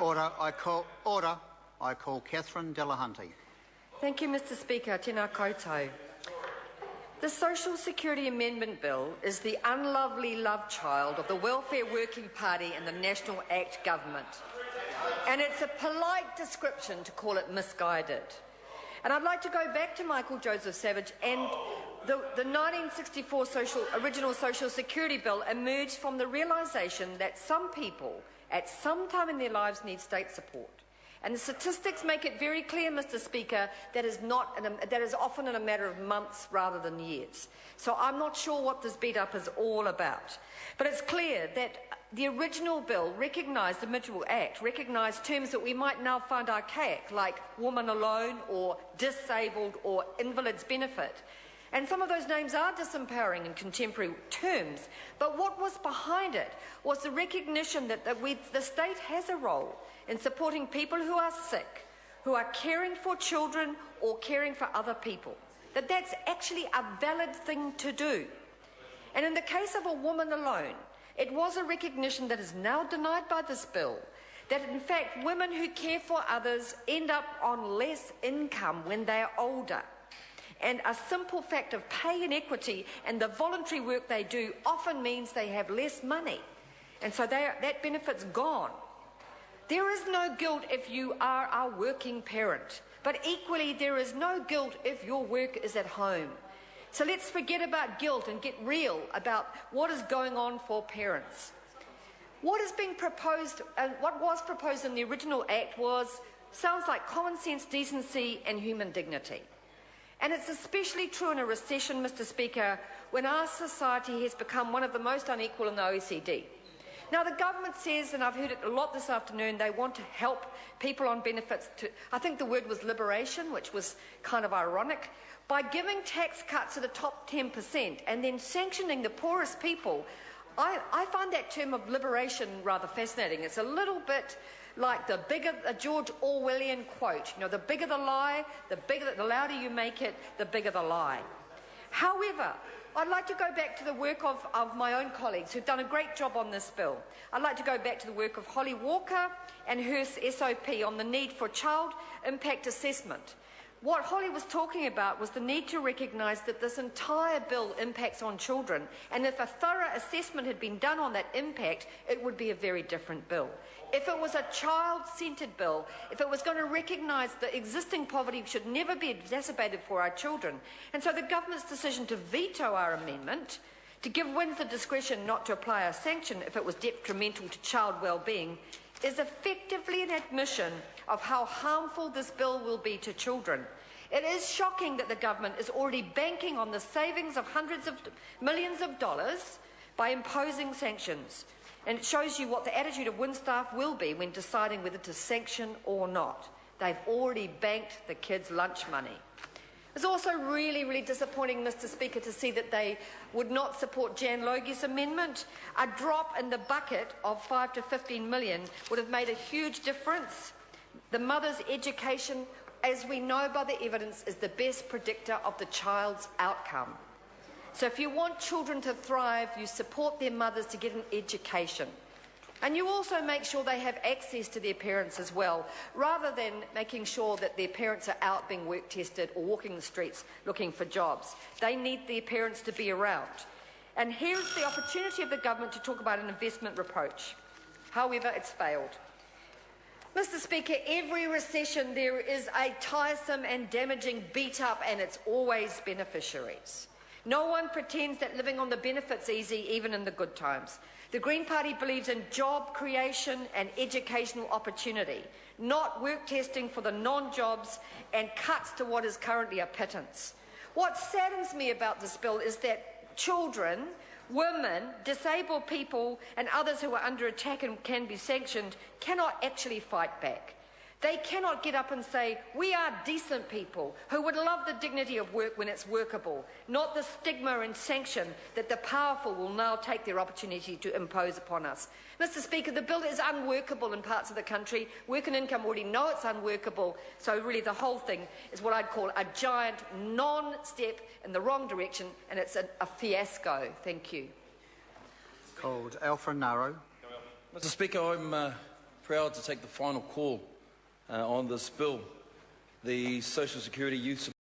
Order. I call Catherine Delahunty. Thank you, Mr Speaker. Tēnā koutou. The Social Security Amendment Bill is the unlovely love child of the Welfare Working Party and the National Act government. And it's a polite description to call it misguided. And I'd like to go back to Michael Joseph Savage, and the 1964 original Social Security Bill emerged from the realisation that some people at some time in their lives need state support. And the statistics make it very clear, Mr Speaker, that is often in a matter of months rather than years. So I'm not sure what this beat-up is all about. But it's clear that the original bill recognised, the Middle Act, recognised terms that we might now find archaic, like woman alone or disabled or invalid's benefit. And some of those names are disempowering in contemporary terms. But what was behind it was the recognition that the state has a role in supporting people who are sick, who are caring for children or caring for other people. That's actually a valid thing to do. And in the case of a woman alone, it was a recognition that is now denied by this bill, that in fact women who care for others end up on less income when they are older. And a simple fact of pay inequity and the voluntary work they do often means they have less money. And so that benefit's gone. There is no guilt if you are a working parent, but equally there is no guilt if your work is at home. So let's forget about guilt and get real about what is going on for parents. What is being proposed, and what was proposed in the original Act sounds like common sense, decency and human dignity. And it's especially true in a recession, Mr Speaker, when our society has become one of the most unequal in the OECD. Now, the government says, and I've heard it a lot this afternoon, they want to help people on benefits I think the word was liberation, which was kind of ironic, by giving tax cuts to the top 10% and then sanctioning the poorest people. I find that term of liberation rather fascinating. It's a little bit like the George Orwellian quote, the bigger the lie, the louder you make it, the bigger the lie. However, I'd like to go back to the work of my own colleagues who've done a great job on this bill. I'd like to go back to the work of Holly Walker and her SOP on the need for child impact assessment. What Holly was talking about was the need to recognise that this entire bill impacts on children, and if a thorough assessment had been done on that impact, it would be a very different bill. If it was a child-centred bill, if it was going to recognise that existing poverty should never be exacerbated for our children, and so the government's decision to veto our amendment, to give Wins the discretion not to apply a sanction if it was detrimental to child well-being, is effectively an admission of how harmful this bill will be to children. It is shocking that the government is already banking on the savings of hundreds of millions of dollars by imposing sanctions. And it shows you what the attitude of WIN staff will be when deciding whether to sanction or not. They've already banked the kids' lunch money. It's also really, really disappointing, Mr Speaker, to see that they would not support Jan Logi's amendment. A drop in the bucket of 5 to 15 million would have made a huge difference. The mother's education, as we know by the evidence, is the best predictor of the child's outcome. So if you want children to thrive, you support their mothers to get an education. And you also make sure they have access to their parents as well, rather than making sure that their parents are out being work tested or walking the streets looking for jobs. They need their parents to be around. And here's the opportunity of the government to talk about an investment approach. However, it's failed. Mr Speaker, every recession there is a tiresome and damaging beat-up, and it's always beneficiaries. No one pretends that living on the benefit's easy, even in the good times. The Green Party believes in job creation and educational opportunity, not work testing for the non-jobs and cuts to what is currently a pittance. What saddens me about this bill is that children, women, disabled people and others who are under attack and can be sanctioned cannot actually fight back. They cannot get up and say, we are decent people who would love the dignity of work when it's workable, not the stigma and sanction that the powerful will now take their opportunity to impose upon us. Mr Speaker, the bill is unworkable in parts of the country. Work and income already know it's unworkable, so really the whole thing is what I'd call a giant non-step in the wrong direction, and it's a fiasco. Thank you. Called Alfred Naro. Mr Speaker, I'm proud to take the final call on this bill. The Social Security Youth